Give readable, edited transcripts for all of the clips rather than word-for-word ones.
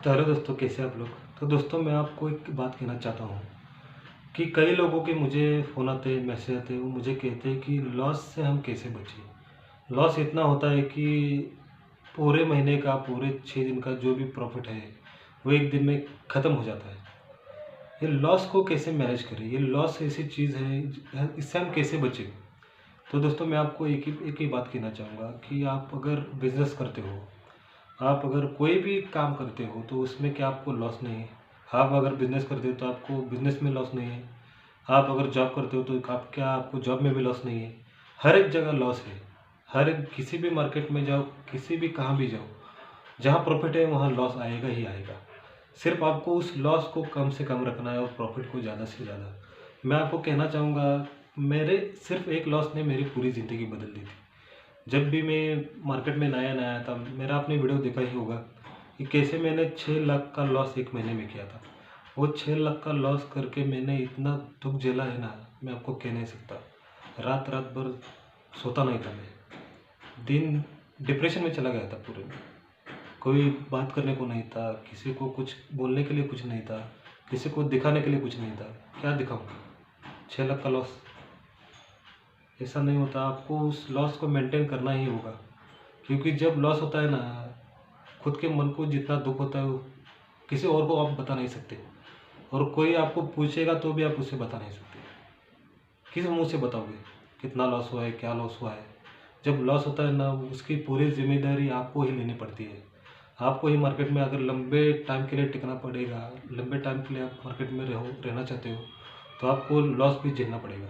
तो हेलो दोस्तों, कैसे आप लोग। तो दोस्तों, मैं आपको एक बात कहना चाहता हूँ कि कई लोगों के मुझे फ़ोन आते हैं, मैसेज आते हैं, वो मुझे कहते हैं कि लॉस से हम कैसे बचें। लॉस इतना होता है कि पूरे महीने का, पूरे 6 दिन का जो भी प्रॉफ़िट है वो एक दिन में ख़त्म हो जाता है। ये लॉस को कैसे मैनेज करें, ये लॉस ऐसी चीज़ है, इससे हम कैसे बचें। तो दोस्तों, मैं आपको एक ही बात कहना चाहूँगा कि आप अगर बिज़नेस करते हो, आप अगर कोई भी काम करते हो तो उसमें क्या आपको लॉस नहीं है। आप अगर बिज़नेस करते हो तो आपको बिज़नेस में लॉस नहीं है। आप अगर जॉब करते हो तो आपको जॉब में भी लॉस नहीं है। हर एक जगह लॉस है। हर एक किसी भी मार्केट में जाओ, किसी भी कहाँ भी जाओ, जहाँ प्रॉफ़िट है वहाँ लॉस आएगा ही आएगा। सिर्फ़ आपको उस लॉस को कम से कम रखना है और प्रॉफ़िट को ज़्यादा से ज़्यादा। मैं आपको कहना चाहूँगा, मेरे सिर्फ़ एक लॉस ने मेरी पूरी ज़िंदगी बदल दी थी। जब भी मैं मार्केट में नया-नया आया था, मेरा आपने वीडियो देखा ही होगा कि कैसे मैंने 6 लाख का लॉस 1 महीने में किया था। वो 6 लाख का लॉस करके मैंने इतना दुःख झेला है ना, मैं आपको कह नहीं सकता। रात-रात भर सोता नहीं था मैं। दिन डिप्रेशन में चला गया था पूरे में। कोई बात करने को नहीं था, किसी को कुछ बोलने के लिए कुछ नहीं था, किसी को दिखाने के लिए कुछ नहीं था। क्या दिखाऊँ? 6 लाख का लॉस। ऐसा नहीं होता, आपको उस लॉस को मेंटेन करना ही होगा। क्योंकि जब लॉस होता है ना, खुद के मन को जितना दुःख होता है वो किसी और को आप बता नहीं सकते, और कोई आपको पूछेगा तो भी आप उसे बता नहीं सकते। किस मुँह से बताओगे कितना लॉस हुआ है, क्या लॉस हुआ है। जब लॉस होता है ना, उसकी पूरी ज़िम्मेदारी आपको ही लेनी पड़ती है। आपको ही मार्केट में अगर लंबे टाइम के लिए टिकना पड़ेगा, लंबे टाइम के लिए आप मार्केट में रहना चाहते हो, तो आपको लॉस भी झेलना पड़ेगा।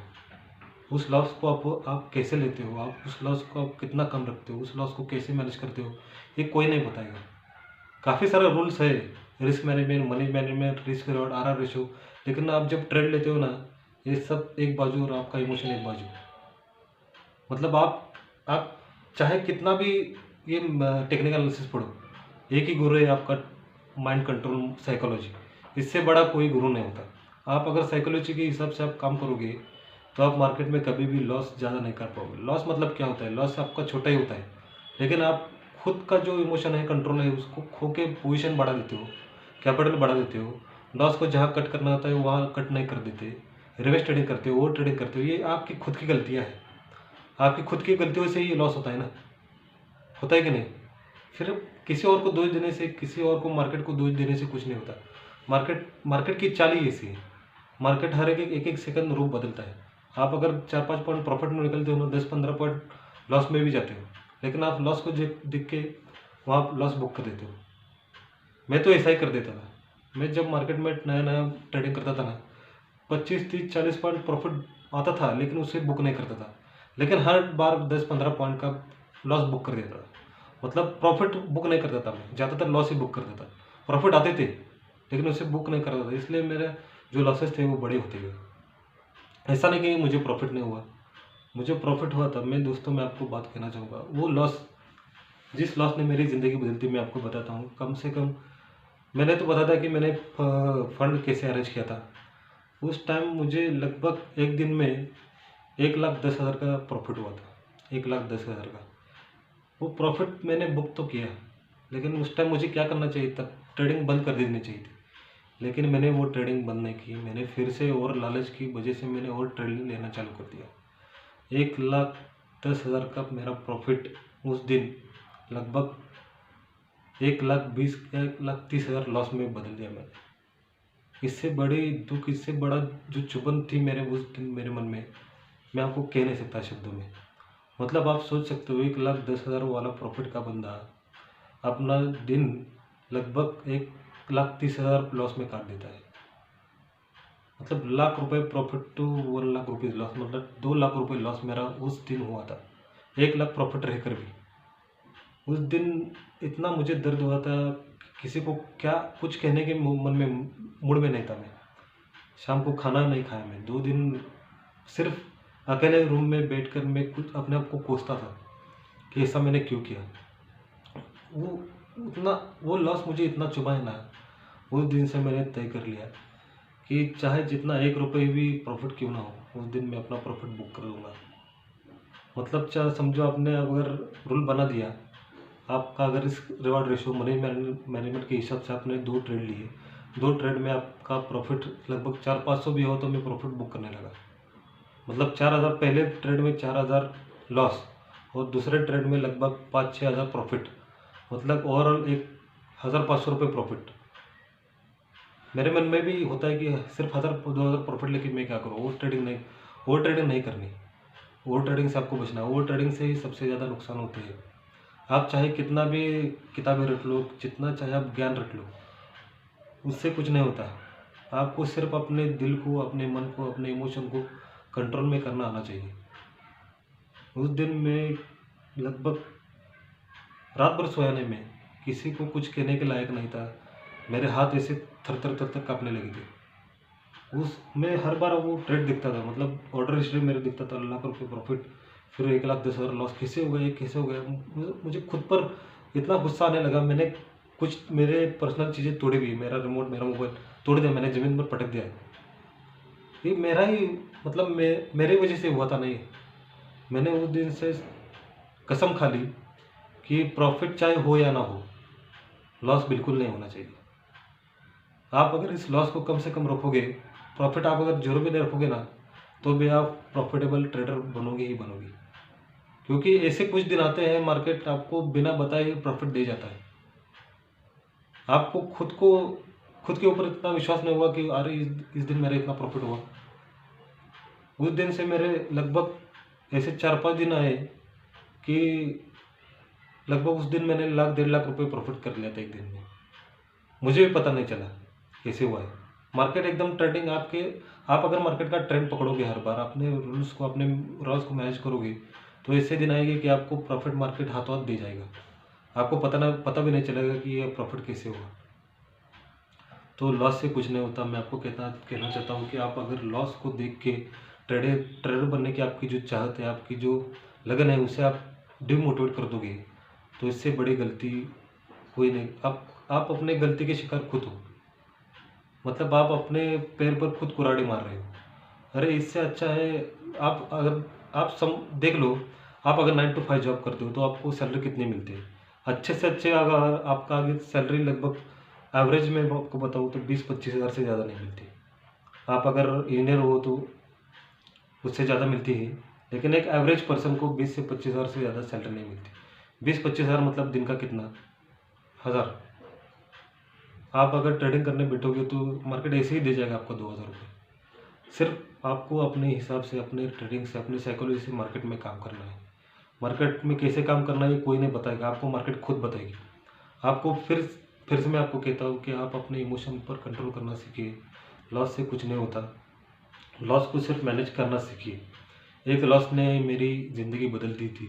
उस लॉस को आप कैसे लेते हो, आप उस लॉस को आप कितना कम रखते हो, उस लॉस को कैसे मैनेज करते हो, ये कोई नहीं बताएगा। काफ़ी सारे रूल्स है, risk management, money management, risk reward, RR ratio. लेकिन आप जब ट्रेड लेते हो ना, ये सब एक बाजू और आपका इमोशन एक बाजू। मतलब आप चाहे कितना भी ये टेक्निकल एनालिसिस पढ़ो, एक ही गुरु है आपका, माइंड कंट्रोल साइकोलॉजी। इससे बड़ा कोई गुरु नहीं होता। आप अगर साइकोलॉजी के हिसाब से आप काम करोगे तो आप मार्केट में कभी भी लॉस ज़्यादा नहीं कर पाओगे। लॉस मतलब क्या होता है? लॉस आपका छोटा ही होता है, लेकिन आप खुद का जो इमोशन है, कंट्रोल है, उसको खो के पोजीशन बढ़ा देते हो, कैपिटल बढ़ा देते हो। लॉस को जहाँ कट करना होता है वहाँ कट नहीं कर देते, रिवर्स ट्रेडिंग करते हो, ओवर ट्रेडिंग करते हो। ये आपकी खुद की गलतियाँ हैं। आपकी खुद की गलतियों से ही लॉस होता है ना, होता है कि नहीं? फिर किसी और को दोष देने से, किसी और को, मार्केट को दोष देने से कुछ नहीं होता। मार्केट मार्केट की चाल ही ऐसी है। मार्केट हर एक सेकंड रूप बदलता है। आप अगर 4-5 पॉइंट प्रॉफिट में निकलते हो ना, 10-15 पॉइंट लॉस में भी जाते हो, लेकिन आप लॉस को देख के वहाँ लॉस बुक कर देते हो। मैं तो ऐसा ही कर देता था। मैं जब मार्केट में नया-नया ट्रेडिंग करता था ना, 25, 30, 40 पॉइंट प्रॉफिट आता था, लेकिन उसे बुक नहीं करता था। लेकिन हर बार 10-15 पॉइंट का लॉस बुक कर देता था। मतलब प्रॉफिट बुक नहीं करता था मैं, ज़्यादातर लॉस ही बुक करता था। प्रॉफिट आते थे, लेकिन उसे बुक नहीं करता था, इसलिए मेरे जो लॉसेस थे वो बड़े होते गए। ऐसा नहीं कि मुझे प्रॉफिट नहीं हुआ, मुझे प्रॉफिट हुआ था। मैं आपको बात कहना चाहूँगा, वो लॉस, जिस लॉस ने मेरी ज़िंदगी बदल दी, मैं आपको बताता हूँ। कम से कम मैंने तो बताया था कि मैंने फंड कैसे अरेंज किया था। उस टाइम मुझे लगभग एक दिन में 1,10,000 का प्रॉफिट हुआ था, 1,10,000 का। वो प्रॉफिट मैंने बुक तो किया, लेकिन उस टाइम मुझे क्या करना चाहिए था? ट्रेडिंग बंद कर देनी चाहिए थी। लेकिन मैंने वो ट्रेडिंग बंद नहीं की। मैंने फिर से, और लालच की वजह से मैंने और ट्रेडिंग लेना चालू कर दिया। 1,10,000 का मेरा प्रॉफिट उस दिन लगभग 1,20,000 लॉस में बदल दिया मैंने। इससे बड़ी दुख, इससे बड़ा जो चुभन थी मेरे उस दिन मेरे मन में, मैं आपको कह नहीं सकता शब्दों में। मतलब आप सोच सकते हो, 1,10,000 वाला प्रॉफिट का बंदा अपना दिन लगभग 1,30,000 लॉस में काट देता है। मतलब लाख रुपए प्रॉफिट टू 1,00,000 रुपीज़ लॉस, मतलब 2,00,000 रुपए लॉस मेरा उस दिन हुआ था। 1,00,000 प्रॉफिट रहकर भी उस दिन इतना मुझे दर्द हुआ था, किसी को क्या कुछ कहने के मन में, मूड में नहीं था मैं। शाम को खाना नहीं खाया मैं 2 दिन। सिर्फ अकेले रूम में बैठकर मैं कुछ अपने आप को कोसता था कि ऐसा मैंने क्यों किया। वो उतना, वो लॉस मुझे इतना चुभा है ना, उस दिन से मैंने तय कर लिया कि चाहे जितना 1 रुपये भी प्रॉफिट क्यों ना हो, उस दिन मैं अपना प्रॉफिट बुक कर लूँगा। मतलब चाहे समझो, आपने अगर रूल बना दिया, आपका अगर risk reward ratio money management के हिसाब से आपने 2 ट्रेड लिए, 2 ट्रेड में आपका प्रॉफिट लगभग 400-500 भी हो तो मैं प्रॉफिट बुक करने लगा। मतलब 4000, पहले ट्रेड में 4000 लॉस और दूसरे ट्रेड में लगभग 5-6 हज़ार प्रॉफिट, मतलब ओवरऑल 1500 रुपये प्रॉफिट। मेरे मन में भी होता है कि सिर्फ 1000-2000 प्रॉफिट लेके मैं क्या करूँ, ओवर ट्रेडिंग नहीं करनी। ओवर ट्रेडिंग से आपको बचना है, ओवर ट्रेडिंग से ही सबसे ज़्यादा नुकसान होते हैं। आप चाहे कितना भी किताबें रट लो, जितना चाहे आप ज्ञान रट लो, उससे कुछ नहीं होता। आपको सिर्फ अपने दिल को, अपने मन को, अपने इमोशन को कंट्रोल में करना आना चाहिए। उस दिन मैं लगभग रात भर सोया नहीं, मैं किसी को कुछ कहने के लायक नहीं था। मेरे हाथ ऐसे थर थर थर थर काँपने लगे थे। उस मैं हर बार वो ट्रेड दिखता था, मतलब ऑर्डर हिस्ट्री मेरे दिखता था लाख रुपये प्रॉफिट, फिर 1,10,000 लॉस। कैसे हो गया ये, कैसे हो गया? मुझे खुद पर इतना गुस्सा आने लगा। मैंने कुछ मेरे पर्सनल चीज़ें तोड़ी भी, मेरा रिमोट, मेरा मोबाइल तोड़ दिया, मैंने ज़मीन पर पटक दिया। ये मेरा ही, मतलब मेरी वजह से हुआ था। नहीं, मैंने उस दिन से कसम खा ली कि प्रॉफिट चाहे हो या ना हो, लॉस बिल्कुल नहीं होना चाहिए। आप अगर इस लॉस को कम से कम रखोगे, प्रॉफिट आप अगर जीरो भी नहीं रखोगे ना, तो भी आप प्रॉफिटेबल ट्रेडर बनोगे ही बनोगे। क्योंकि ऐसे कुछ दिन आते हैं मार्केट आपको बिना बताए प्रॉफिट दे जाता है। आपको खुद के ऊपर इतना विश्वास नहीं हुआ कि अरे इस दिन मेरा इतना प्रॉफिट हुआ। उस दिन से मेरे लगभग ऐसे 4-5 दिन आए कि लगभग उस दिन मैंने लाख 1.5 लाख रुपए प्रॉफिट कर लिया था एक दिन में। मुझे भी पता नहीं चला कैसे हुआ है। मार्केट एकदम ट्रेंडिंग आप अगर मार्केट का ट्रेंड पकड़ोगे, हर बार अपने रूल्स को, अपने लॉस को मैनेज करोगे, तो ऐसे दिन आएंगे कि आपको प्रॉफिट मार्केट हाथों हाथ दे जाएगा। आपको पता भी नहीं चलेगा कि ये प्रॉफिट कैसे हुआ। तो लॉस से कुछ नहीं होता। मैं आपको कहना चाहता हूँ कि आप अगर लॉस को देख के ट्रेडर बनने की आपकी जो चाहत है, आपकी जो लगन है, उसे आप डिमोटिवेट कर दोगे, तो इससे बड़ी गलती कोई नहीं। आप अपने गलती के शिकार खुद हो। मतलब आप अपने पैर पर खुद कुल्हाड़ी मार रहे हो। अरे इससे अच्छा है, आप अगर आप सम देख लो, आप अगर 9 to 5 जॉब करते हो तो आपको सैलरी कितनी मिलती है? अच्छे से अच्छे अगर आपका अगर सैलरी लगभग एवरेज में आपको बताऊँ तो 20-25 हज़ार से ज़्यादा नहीं मिलती। आप अगर इंजीनियर हो तो उससे ज़्यादा मिलती है, लेकिन एक एवरेज पर्सन को 20 से 25 हज़ार से ज़्यादा सैलरी नहीं मिलती। 20-25 हज़ार मतलब दिन का कितना? हज़ार। आप अगर ट्रेडिंग करने बैठोगे तो मार्केट ऐसे ही दे जाएगा आपको 2,000 रुपये। सिर्फ आपको अपने हिसाब से, अपने ट्रेडिंग से, अपनी साइकोलॉजी से मार्केट में काम करना है। मार्केट में कैसे काम करना है ये कोई नहीं बताएगा, आपको मार्केट खुद बताएगी। आपको फिर से मैं आपको कहता हूँ कि आप अपने इमोशन पर कंट्रोल करना सीखिए। लॉस से कुछ नहीं होता, लॉस को सिर्फ मैनेज करना सीखिए। एक लॉस ने मेरी ज़िंदगी बदल दी थी,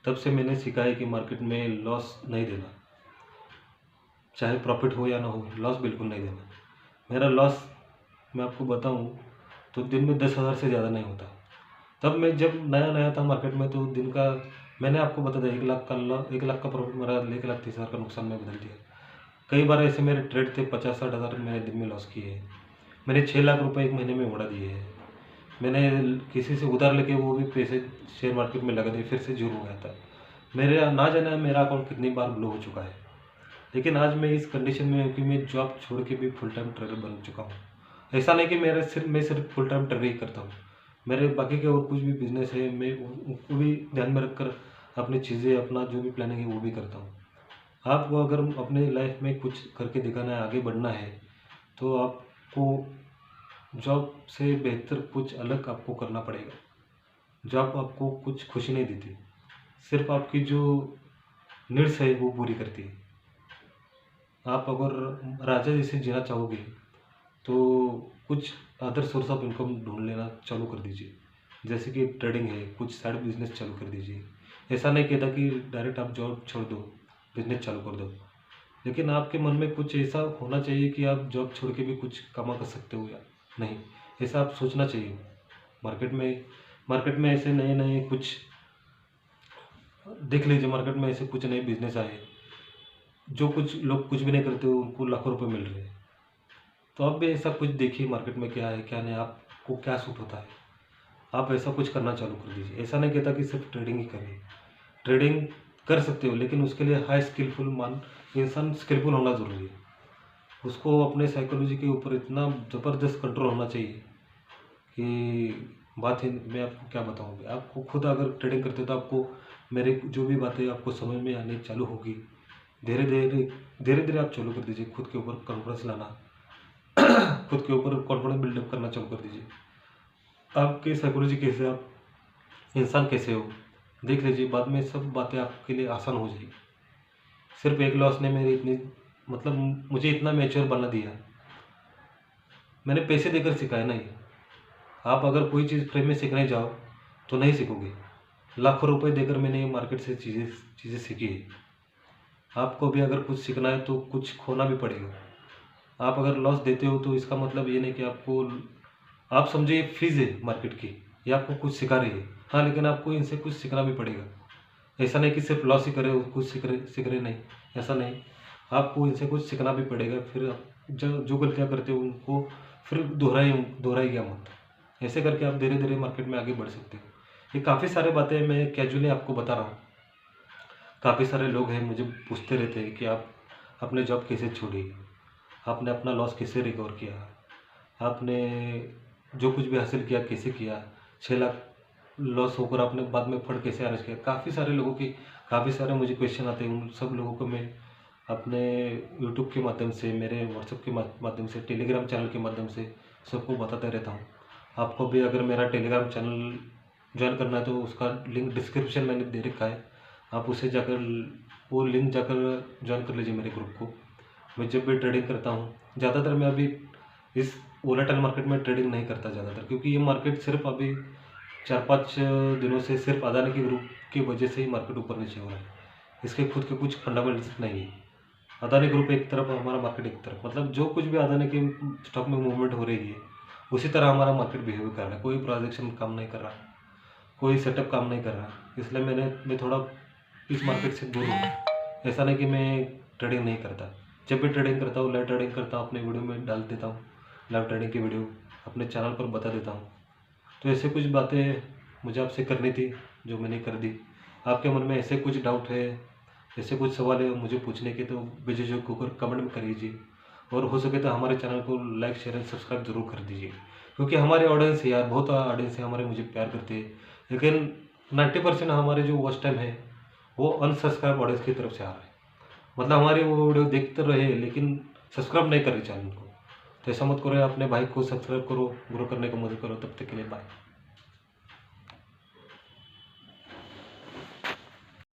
तब से मैंने सीखा है कि मार्केट में लॉस नहीं देना। चाहे प्रॉफिट हो या ना हो, लॉस बिल्कुल नहीं देना। मेरा लॉस मैं आपको बताऊं तो दिन में 10,000 से ज़्यादा नहीं होता। तब मैं जब नया नया था मार्केट में, तो दिन का मैंने आपको बता दिया 1 लाख का प्रॉफिट मेरा 1,30,000 का नुकसान में बदल दिया। कई बार ऐसे मेरे ट्रेड थे 50-60 हज़ार मैंने दिन में लॉस किए हैं। मैंने 6 लाख रुपए एक महीने में उड़ा दिए हैं। मैंने किसी से उधार लेके वो भी पैसे शेयर मार्केट में लगा दिए, फिर से जीरो हो गया था। मेरे ना जाने मेरा अकाउंट कितनी बार ब्लो हो चुका है। लेकिन आज मैं इस कंडीशन में हूँ कि मैं जॉब छोड़ के भी फुल टाइम ट्रेडर बन चुका हूँ। ऐसा नहीं कि मैं सिर्फ फुल टाइम ट्रेडर ही करता हूँ। मेरे बाकी के और कुछ भी बिजनेस है, मैं उनको भी ध्यान में रखकर अपनी चीज़ें, अपना जो भी प्लानिंग है वो भी करता हूँ। आपको अगर अपने लाइफ में कुछ करके दिखाना है, आगे बढ़ना है, तो आपको जॉब से बेहतर कुछ अलग आपको करना पड़ेगा। जॉब आपको कुछ खुशी नहीं देती, सिर्फ आपकी जो नीड्स है वो पूरी करती है। आप अगर राजा जैसे जीना चाहोगे तो कुछ अदर सोर्स ऑफ इनकम ढूंढ लेना चालू कर दीजिए। जैसे कि ट्रेडिंग है, कुछ साइड बिजनेस चालू कर दीजिए। ऐसा नहीं कहता कि डायरेक्ट आप जॉब छोड़ दो, बिजनेस चालू कर दो, लेकिन आपके मन में कुछ ऐसा होना चाहिए कि आप जॉब छोड़ के भी कुछ कमा कर सकते हो या नहीं, ऐसा आप सोचना चाहिए। मार्केट में ऐसे नए नए कुछ देख लीजिए, मार्केट में ऐसे कुछ नए बिजनेस आए जो कुछ लोग कुछ भी नहीं करते हो, उनको लाखों रुपए मिल रहे हैं। तो आप भी ऐसा कुछ देखिए मार्केट में क्या है क्या नहीं, आपको क्या सूट होता है, आप ऐसा कुछ करना चालू कर दीजिए। ऐसा नहीं कहता कि सिर्फ ट्रेडिंग ही करिए। ट्रेडिंग कर सकते हो, लेकिन उसके लिए हाई स्किलफुल इंसान स्किलफुल होना ज़रूरी है। उसको अपने साइकोलॉजी के ऊपर इतना ज़बरदस्त कंट्रोल होना चाहिए कि बात ही मैं आपको क्या बताऊँ अभी। आपको खुद अगर ट्रेडिंग करते हो तो आपको मेरे जो भी बातें आपको समझ में आनी चालू होगी। धीरे-धीरे आप चालू कर दीजिए खुद के ऊपर कॉन्फिडेंस लाना। खुद के ऊपर कॉन्फिडेंस बिल्डअप करना चालू कर दीजिए। आपकी साइकोलॉजी कैसे, आप इंसान कैसे हो, देख लीजिए। बाद में सब बातें आपके लिए आसान हो जाएगी। सिर्फ एक लॉस ने मेरी इतनी मतलब मुझे इतना मैच्योर बना दिया। मैंने पैसे देकर सिखाया नहीं। आप अगर कोई चीज़ फ्री में सीखने जाओ तो नहीं सीखोगे। लाखों रुपए देकर मैंने मार्केट से चीज़ें सीखी है। आपको भी अगर कुछ सीखना है तो कुछ खोना भी पड़ेगा। आप अगर लॉस देते हो तो इसका मतलब ये नहीं कि आप समझे ये फीस है मार्केट की, ये आपको कुछ सिखा रही है। हाँ, लेकिन आपको इनसे कुछ सीखना भी पड़ेगा। ऐसा नहीं कि सिर्फ लॉस ही करे और कुछ सीख रहे नहीं, ऐसा नहीं। आपको इनसे कुछ सीखना भी पड़ेगा। फिर आप जो गलतियाँ करते हो उनको फिर दोहराइएगा मत। ऐसे करके आप धीरे धीरे मार्केट में आगे बढ़ सकते हो। ये काफ़ी सारे बातें मैं कैजुअली आपको बता रहा हूँ। काफ़ी सारे लोग हैं मुझे पूछते रहते हैं कि आप अपने जॉब कैसे छोड़ी, आपने अपना लॉस कैसे रिकवर किया, आपने जो कुछ भी हासिल किया कैसे किया, 6 लाख लॉस होकर आपने बाद में फंड कैसे अरेंज किया। काफ़ी सारे मुझे क्वेश्चन आते हैं। उन सब लोगों को मैं अपने यूट्यूब के माध्यम से, मेरे व्हाट्सएप के माध्यम से, टेलीग्राम चैनल के माध्यम से सबको बताता रहता हूँ। आपको भी अगर मेरा टेलीग्राम चैनल ज्वाइन करना है तो उसका लिंक डिस्क्रिप्शन मैंने दे रखा है। आप उसे जाकर वो लिंक जाकर ज्वाइन कर लीजिए मेरे ग्रुप को। मैं जब भी ट्रेडिंग करता हूँ, ज़्यादातर मैं अभी इस वोलेटाइल मार्केट में ट्रेडिंग नहीं करता ज़्यादातर, क्योंकि ये मार्केट सिर्फ अभी 4-5 दिनों से सिर्फ अदानी के ग्रुप की वजह से ही मार्केट ऊपर नीचे हो रहा है। इसके खुद के कुछ फंडामेंटल्स नहीं है। अदानी ग्रुप एक तरफ, हमारा मार्केट एक तरफ। मतलब जो कुछ भी अदानी के स्टॉक में मूवमेंट हो रही है उसी तरह हमारा मार्केट बिहेव कर रहा है। कोई प्रोजेक्शन काम नहीं कर रहा, कोई सेटअप काम नहीं कर रहा। इसलिए मैं थोड़ा इस मार्केट से दूर हूँ। ऐसा नहीं कि मैं ट्रेडिंग नहीं करता। जब भी ट्रेडिंग करता हूँ, लाइव ट्रेडिंग करता हूँ, अपने वीडियो में डाल देता हूँ। लाइव ट्रेडिंग की वीडियो अपने चैनल पर बता देता हूँ। तो ऐसे कुछ बातें मुझे आपसे करनी थी जो मैंने कर दी। आपके मन में ऐसे कुछ डाउट है, ऐसे कुछ सवाल है मुझे पूछने के, तो बेझिझक होकर कमेंट में करिए। और हो सके तो हमारे चैनल को लाइक, शेयर एंड सब्सक्राइब जरूर कर दीजिए। क्योंकि हमारे ऑडियंस है यार, बहुत ऑडियंस है हमारे, मुझे प्यार करते हैं। लेकिन 90% हमारे जो वॉच टाइम है वो अनसब्सक्राइब ऑडियंस की तरफ से आ रहा है। मतलब हमारे वो वीडियो देखते रहे लेकिन सब्सक्राइब नहीं कर रहे चैनल को। तो ऐसा मत करो, अपने भाई को सब्सक्राइब करो, ग्रो करने का मदद करो। तब तक के लिए बाय।